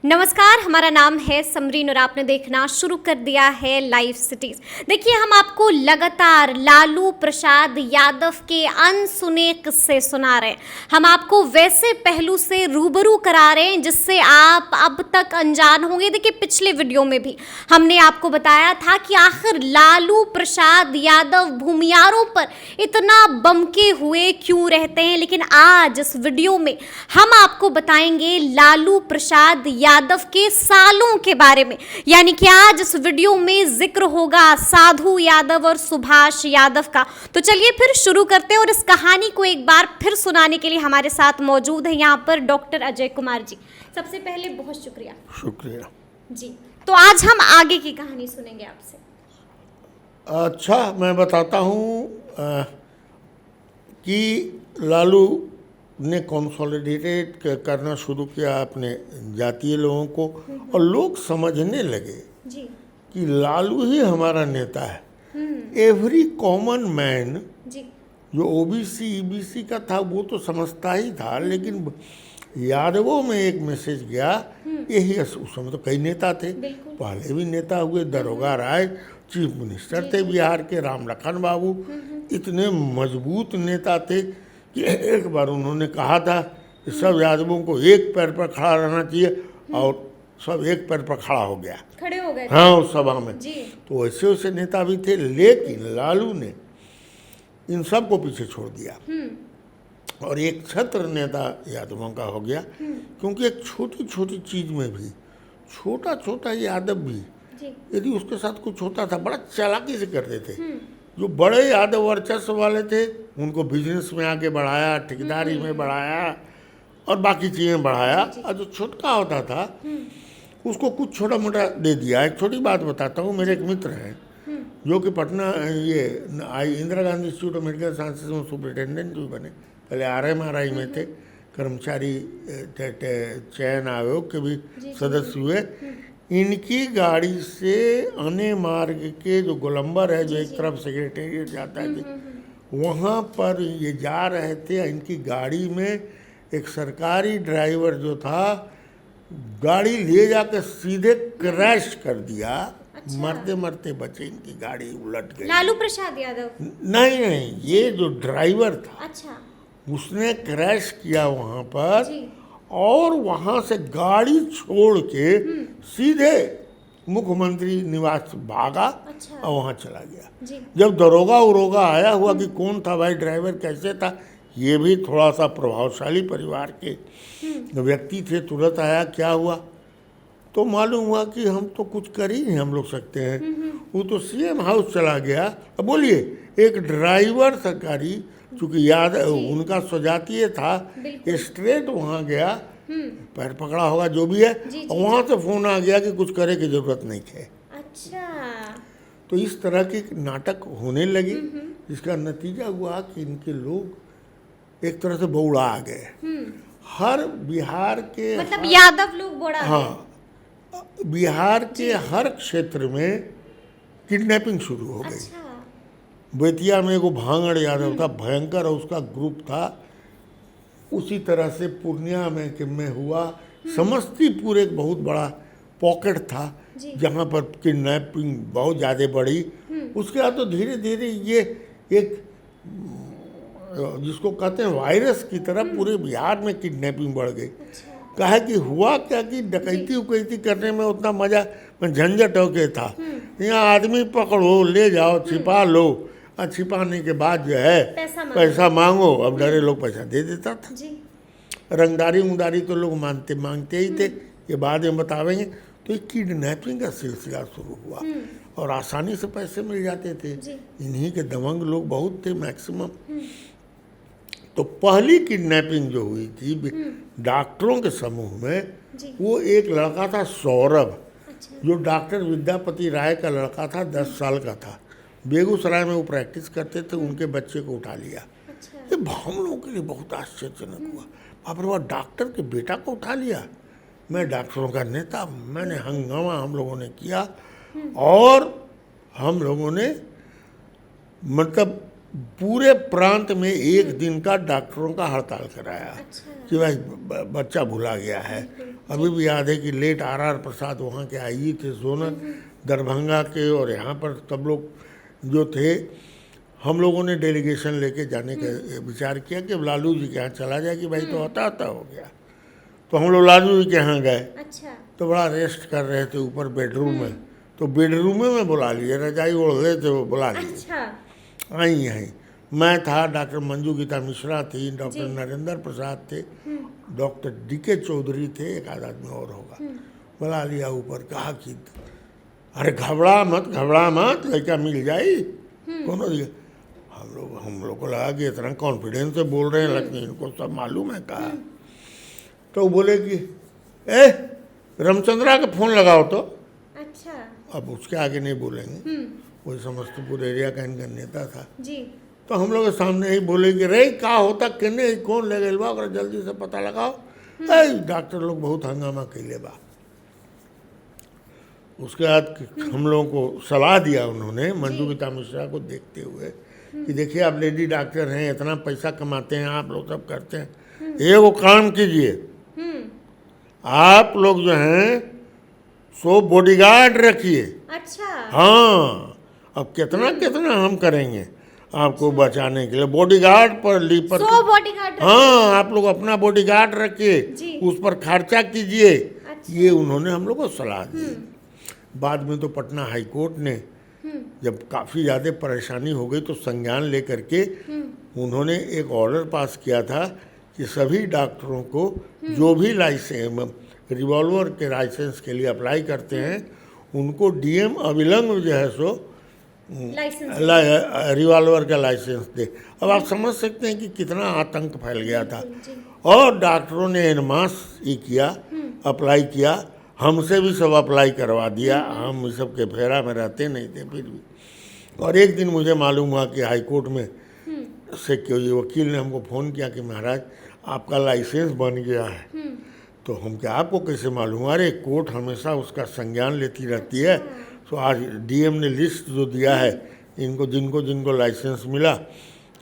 नमस्कार, हमारा नाम है समरीन और आपने देखना शुरू कर दिया है लाइव सिटीज। देखिए, हम आपको लगातार लालू प्रसाद यादव के अनसुने किस्से सुना रहे हैं। हम आपको वैसे पहलू से रूबरू करा रहे हैं जिससे आप अब तक अनजान होंगे। देखिए, पिछले वीडियो में भी हमने आपको बताया था कि आखिर लालू प्रसाद यादव भूमियारों पर इतना बमके हुए क्यों रहते हैं, लेकिन आज इस वीडियो में हम आपको बताएंगे लालू प्रसाद यादव के सालों के बारे में। यानी कि आज इस वीडियो में जिक्र होगा साधु यादव और सुभाष यादव का। तो चलिए फिर शुरू करते हैं और इस कहानी को एक बार फिर सुनाने के लिए हमारे साथ मौजूद है यहाँ पर डॉक्टर अजय कुमार जी। सबसे पहले बहुत शुक्रिया जी। तो आज हम आगे की कहानी सुनेंगे आपसे। अच्छा, मैं बताता हूँ कि लालू ने कंसोलिडेटेड करना शुरू किया अपने जातीय लोगों को और लोग समझने लगे जी। कि लालू ही हमारा नेता है। एवरी कॉमन मैन जी। जो ओबीसी ईबीसी का था वो तो समझता ही था, लेकिन यादवों में एक मैसेज गया। यही उस समय तो कई नेता थे, पहले भी नेता हुए, दरोगा राय, चीफ मिनिस्टर थे बिहार के, राम लखन बाबू, इतने मजबूत नेता थे कि एक बार उन्होंने कहा था कि सब यादवों को एक पैर पर खड़ा रहना चाहिए, और सब एक पैर पर खड़ा हो गया, खड़े हो गए। हाँ, उस सभा में जी। तो वैसे वैसे नेता भी थे, लेकिन लालू ने इन सबको पीछे छोड़ दिया और एक छत्र नेता यादवों का हो गया। क्योंकि एक छोटी छोटी चीज में भी छोटा छोटा यादव भी यदि उसके साथ कुछ होता था बड़ा चालाकी से करते थे। जो बड़े यादव वर्चस्व वाले थे उनको बिजनेस में आगे बढ़ाया, ठेकेदारी में बढ़ाया और बाकी चीज़ें बढ़ाया, और जो छोटका होता था उसको कुछ छोटा मोटा दे दिया। एक छोटी बात बताता हूँ, मेरे एक मित्र हैं जो कि पटना ये Indira Gandhi institute of medical sciences में सुपरिटेंडेंट भी बने, पहले RMRI में थे, कर्मचारी चयन आयोग के भी सदस्य हुए। इनकी गाड़ी से अने मार्ग के जो गोलंबर है, जो एक तरफ सेक्रेटेरिएट जाता है, वहाँ पर ये जा रहे थे। इनकी गाड़ी में एक सरकारी ड्राइवर जो था गाड़ी ले जाकर सीधे क्रैश कर दिया। अच्छा। मरते मरते बचे, इनकी गाड़ी उलट गई। लालू प्रसाद यादव? नहीं, ये जो ड्राइवर था, अच्छा, उसने क्रैश किया वहाँ पर जी। और वहाँ से गाड़ी छोड़ के सीधे मुख्यमंत्री निवास भागा। अच्छा। और वहाँ चला गया जी। जब दरोगा उरोगा आया हुआ कि कौन था भाई, ड्राइवर कैसे था, ये भी थोड़ा सा प्रभावशाली परिवार के व्यक्ति थे, तुरंत आया क्या हुआ, तो मालूम हुआ कि हम तो कुछ कर ही नहीं हम लोग सकते हैं। वो तो CM हाउस चला गया। अब बोलिए, एक ड्राइवर सरकारी, चूंकि याद उनका स्वजातीय था, स्ट्रेट वहाँ गया, पैर पकड़ा होगा जो भी है, और वहाँ से फोन आ गया कि कुछ करे की जरूरत नहीं है। अच्छा। तो इस तरह के नाटक होने लगे, जिसका नतीजा हुआ कि इनके लोग एक तरह से बौड़ा आ गए। हर बिहार के मतलब यादव लोग बौड़ा, हाँ, बिहार के हर क्षेत्र में किडनैपिंग शुरू हो गई। अच्छा। बेतिया में एगो भांगड़ यादव था, भयंकर उसका ग्रुप था। उसी तरह से पूर्णिया में हुआ। समस्तीपुर एक बहुत बड़ा पॉकेट था जहाँ पर किडनैपिंग बहुत ज़्यादा बढ़ी। उसके बाद तो धीरे धीरे ये एक जिसको कहते हैं वायरस की तरह पूरे बिहार में किडनैपिंग बढ़ गई। कहा कि हुआ क्या कि डकैती उकैती करने में उतना मजा झंझट होके था। यहाँ आदमी पकड़ो, ले जाओ, छिपा लो, और छिपाने के बाद जो है पैसा मांगो। अब डरे लोग पैसा दे देता था जी। रंगदारी उंगदारी तो लोग मांगते ही थे, ये बाद में बतावेंगे। तो एक किडनैपिंग का सिलसिला शुरू हुआ और आसानी से पैसे मिल जाते थे। इन्हीं के दबंग लोग बहुत थे, मैक्सिमम। तो पहली किडनैपिंग जो हुई थी डॉक्टरों के समूह में, वो एक लड़का था सौरभ। अच्छा। जो डॉक्टर विद्यापति राय का लड़का था, 10 साल का था, बेगूसराय में वो प्रैक्टिस करते थे, उनके बच्चे को उठा लिया। अच्छा। ये हम लोगों के लिए बहुत आश्चर्यजनक हुआ, बाप रे बाप, डॉक्टर के बेटा को उठा लिया। मैं डॉक्टरों का नेता, मैंने हंगामा हम लोगों ने किया, और हम लोगों ने मतलब पूरे प्रांत में एक दिन का डॉक्टरों का हड़ताल कराया। अच्छा। कि भाई बच्चा भुला गया है, अभी भी याद है कि लेट आर प्रसाद वहाँ के आईजी थे जोनल दरभंगा के, और यहाँ पर सब लोग जो थे, हम लोगों ने डेलीगेशन लेके जाने का विचार किया कि अब लालू जी के यहाँ चला जाए कि भाई तो हताहता हो गया। तो हम लोग लालू जी के यहाँ गए। अच्छा। तो बड़ा रेस्ट कर रहे थे ऊपर बेडरूम में, तो बेडरूम में बुला लिए, रजाई ओढ़ रहे थे वो बुला लिए। अच्छा। आई यहीं मैं था, डॉक्टर मंजू गीता मिश्रा थी, डॉक्टर नरेंद्र प्रसाद थे, डॉक्टर DK चौधरी थे, एक आध आदमी और होगा। बुला लिया ऊपर, कहा कि अरे घबरा मत लड़का मिल जाए कोनो दिया। हम लोग को लगा कि इतना कॉन्फिडेंस से बोल रहे हैं, लगता इनको सब मालूम है। कहा तो बोले कि रामचंद्रा का फोन लगाओ तो। अच्छा। अब उसके आगे नहीं बोलेंगे, वही समस्तीपुर एरिया का इनका नेता था जी। तो हम लोग के सामने ही बोले कि रे का होता केने कौन ले गए बा, जल्दी से पता लगाओ। डॉक्टर लोग बहुत हंगामा कैले बा। उसके बाद हम लोगों को सलाह दिया उन्होंने मंजू गीता मिश्रा को देखते हुए कि देखिए आप लेडी डॉक्टर हैं, इतना पैसा कमाते हैं, आप लोग सब करते हैं, एगो काम कीजिए, आप लोग जो हैं सो बॉडीगार्ड रखिए। अच्छा। हाँ, अब कितना कितना हम करेंगे आपको बचाने के लिए, बॉडीगार्ड पर लीपर। 100 बॉडीगार्ड। हाँ, आप लोग अपना बॉडीगार्ड रखिए, उस पर खर्चा कीजिए। अच्छा। ये उन्होंने हम लोग को सलाह दी। बाद में तो पटना हाई कोर्ट ने जब काफ़ी ज़्यादा परेशानी हो गई तो संज्ञान लेकर के उन्होंने एक ऑर्डर पास किया था कि सभी डॉक्टरों को जो भी लाइसेंस रिवॉल्वर के लाइसेंस के लिए अप्लाई करते हैं उनको DM अविलंब जो है सो रिवॉल्वर का लाइसेंस दे। अब आप समझ सकते हैं कि कितना आतंक फैल गया था। और डॉक्टरों ने एनमास ये किया, अप्लाई किया, हमसे भी सब अप्लाई करवा दिया। हम इस सब के फेरा में रहते नहीं थे फिर भी। और एक दिन मुझे मालूम हुआ कि हाई कोर्ट में से कोई वकील ने हमको फ़ोन किया कि महाराज आपका लाइसेंस बन गया है। तो हम क्या आपको कैसे मालूम? अरे कोर्ट हमेशा उसका संज्ञान लेती रहती है। तो आज DM ने लिस्ट जो दिया है इनको जिनको जिनको लाइसेंस मिला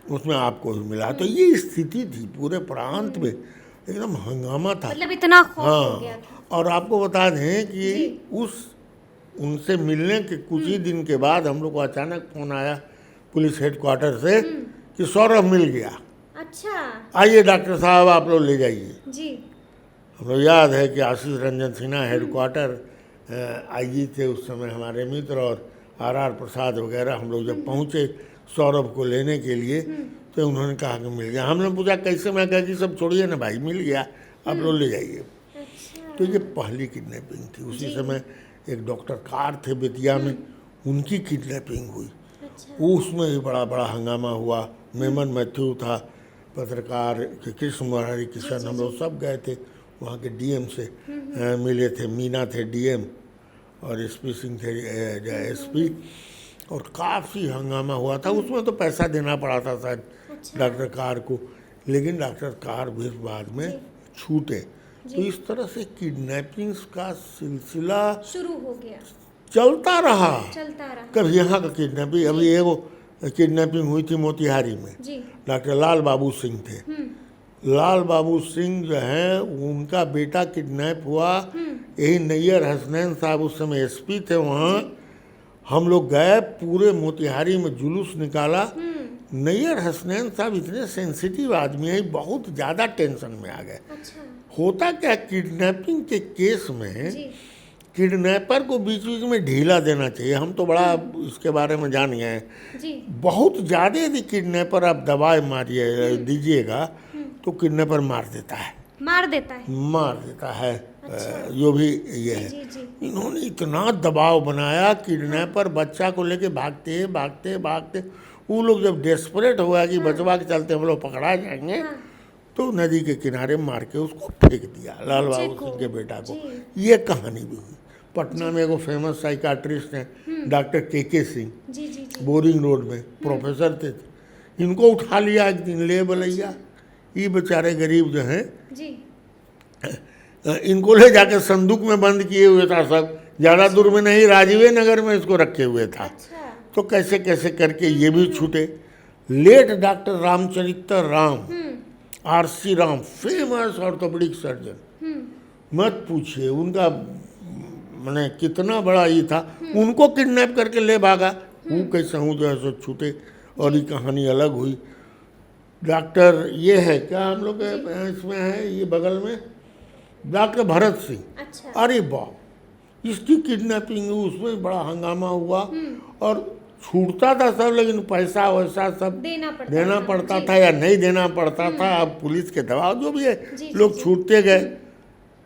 उसमें आपको भी मिला। तो ये स्थिति थी पूरे प्रांत में, एकदम हंगामा था। मतलब इतना खौफ हो गया था। और आपको बता दें कि उनसे मिलने के कुछ ही दिन के बाद हम लोग को अचानक फोन आया पुलिस हेडक्वार्टर से कि सौरभ मिल गया। अच्छा। आइए डॉक्टर साहब आप लोग ले जाइए। जी। हम लोग याद है कि आशीष रंजन सिन्हा हेडक्वार्टर IG थे उस समय हमारे मित्र, और RR प्रसाद वगैरह। हम लोग जब पहुँचे सौरभ को लेने के लिए तो उन्होंने कहा कि मिल गया। हमने पूछा कैसे? मैं कहा कि सब छोड़िए ना भाई, मिल गया, आप लोग ले जाइए। तो ये पहली किडनैपिंग थी। उसी समय एक डॉक्टर कार थे बेतिया में, उनकी किडनैपिंग हुई। उसमें भी बड़ा बड़ा हंगामा हुआ। मेमन मैथ्यू था पत्रकार, कृष्ण मुरारी किशन, हम लोग सब गए थे वहाँ के DM से मिले थे। मीना थे DM और SP सिंह थे SP, और काफ़ी हंगामा हुआ था। उसमें तो पैसा देना पड़ा था शायद डॉक्टर कार को, लेकिन डॉक्टर कार भी बाद में छूटे। तो इस तरह से किडनैपिंग्स का सिलसिला शुरू हो गया, चलता रहा। कभी यहाँ का किडनैपिंग, अभी एगो किडनैपिंग हुई थी मोतिहारी में, डॉक्टर लाल बाबू सिंह थे। लाल बाबू सिंह जो है उनका बेटा किडनैप हुआ। यही नैयर हसनैन साहब उस समय SP थे वहाँ। हम लोग गए, पूरे मोतिहारी में जुलूस निकाला। नैयर हसनैन साहब इतने सेंसिटिव आदमी है, बहुत ज़्यादा टेंशन में आ गए। होता क्या, किडनैपिंग के केस में किडनैपर को बीच बीच में ढीला देना चाहिए। हम तो बड़ा इसके बारे में जान गए हैं। बहुत ज़्यादा यदि किडनैपर आप दबाए मारिए दीजिएगा तो किडनैपर मार देता है। अच्छा। जो भी ये है, इन्होंने इतना दबाव बनाया, किडनैपर बच्चा को लेके भागते वो लोग जब डेस्परेट हुआ कि बचवा के चलते हम लोग पकड़ा जाएंगे, तो नदी के किनारे मार के उसको फेंक दिया, लाल बाबू सिंह के बेटा को। ये कहानी भी हुई। पटना में एगो फेमस साइकाट्रिस्ट हैं doctor KK Singh, boring road में प्रोफेसर थे। इनको उठा लिया एक दिन, ले बलैया। ये बेचारे गरीब जो हैं इनको ले जाकर संदूक में बंद किए हुए था सब, ज़्यादा दूर में नहीं, राजीव नगर में इसको रखे हुए था। तो कैसे कैसे करके ये भी छूटे। Late doctor Ramcharitra Ram, RC Ram, famous orthopaedic surgeon, मत पूछिए उनका मैंने कितना बड़ा ये था, उनको किडनैप करके ले भागा, वो कैसे हूँ जो है सो छूटे। और ये कहानी अलग हुई। डॉक्टर ये है क्या हम लोग के इसमें है ये बगल में डॉक्टर भरत सिंह, अच्छा, अरे बाप, इसकी किडनैपिंग हुई, उसमें बड़ा हंगामा हुआ और छूटता था सब, लेकिन पैसा वैसा सब देना पड़ता था या नहीं देना पड़ता था, अब पुलिस के दबाव जो भी है लोग छूटते गए।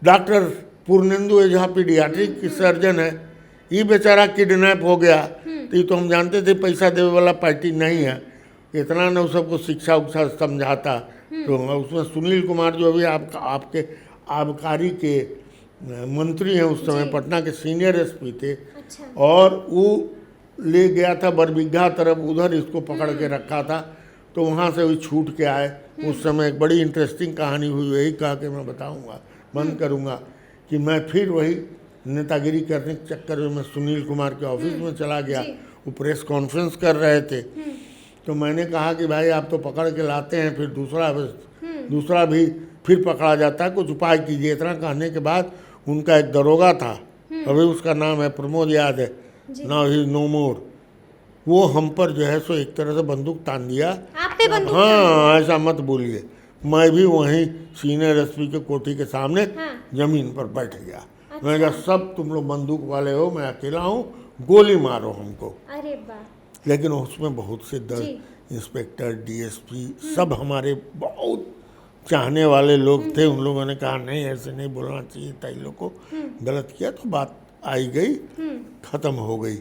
डॉक्टर पूर्णेंदु एझा पीडियाट्रिक की सर्जन है, ये बेचारा किडनैप हो गया। तो ये तो हम जानते थे पैसा देने वाला पार्टी नहीं है, इतना न सबको शिक्षा उक्षा समझाता। तो उसमें सुनील कुमार जो अभी आपके आबकारी के मंत्री हैं उस समय, पटना के सीनियर एसपी थे, और वो ले गया था बरबीघा तरफ, उधर इसको पकड़ के रखा था, तो वहाँ से भी छूट के आए। उस समय एक बड़ी इंटरेस्टिंग कहानी हुई, यही कहा के मैं बताऊँगा, बंद करूँगा कि मैं फिर वही नेतागिरी करने के चक्कर में मैं सुनील कुमार के ऑफिस में चला गया। वो प्रेस कॉन्फ्रेंस कर रहे थे, तो मैंने कहा कि भाई आप तो पकड़ के लाते हैं, फिर दूसरा भी फिर पकड़ा जाता है, कुछ उपाय कीजिए। इतना कहने के बाद उनका एक दरोगा था, अभी उसका नाम है प्रमोद याद है, नाउ ही नो मोर, वो हम पर जो है सो एक तरह से बंदूक तान दिया। आप पे बंदूक? हाँ, ऐसा मत बोलिए, मैं भी वहीं सीनियर एसपी के कोठी के सामने जमीन पर बैठ गया। मैं कहा सब तुम लोग बंदूक वाले हो, मैं अकेला हूँ, गोली मारो हमको। अरे वाह। लेकिन उसमें बहुत से इंस्पेक्टर डीएसपी सब हमारे बहुत चाहने वाले लोग थे। उन लोगों ने कहा नहीं ऐसे नहीं बोलना चाहिए था, इन लोग को गलत किया, तो बात आई गई, खत्म हो गई।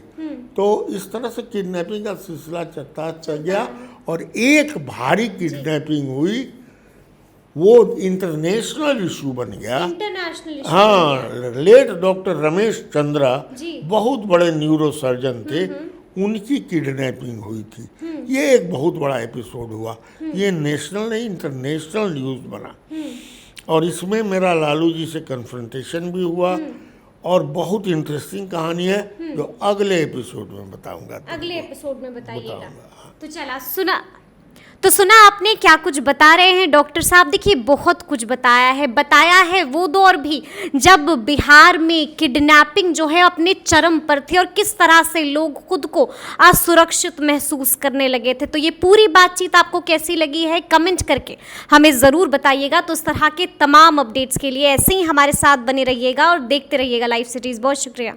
तो इस तरह से किडनैपिंग का सिलसिला चल गया और एक भारी किडनैपिंग हुई, वो इंटरनेशनल इशू बन गया। हाँ, लेट डॉक्टर रमेश चंद्रा बहुत बड़े न्यूरो सर्जन थे, उनकी किडनैपिंग हुई थी। ये एक बहुत बड़ा एपिसोड हुआ, ये नेशनल नहीं इंटरनेशनल न्यूज़ बना, और इसमें मेरा लालू जी से कन्फ्रंटेशन भी हुआ, और बहुत इंटरेस्टिंग कहानी है जो अगले एपिसोड में बताऊंगा। अगले एपिसोड में बताइएगा। तो चला सुना आपने क्या कुछ बता रहे हैं डॉक्टर साहब। देखिए बहुत कुछ बताया है वो दौर भी जब बिहार में किडनैपिंग जो है अपने चरम पर थी और किस तरह से लोग खुद को असुरक्षित महसूस करने लगे थे। तो ये पूरी बातचीत आपको कैसी लगी है कमेंट करके हमें ज़रूर बताइएगा। तो इस तरह के तमाम अपडेट्स के लिए ऐसे ही हमारे साथ बने रहिएगा और देखते रहिएगा लाइव सिटीज़। बहुत शुक्रिया।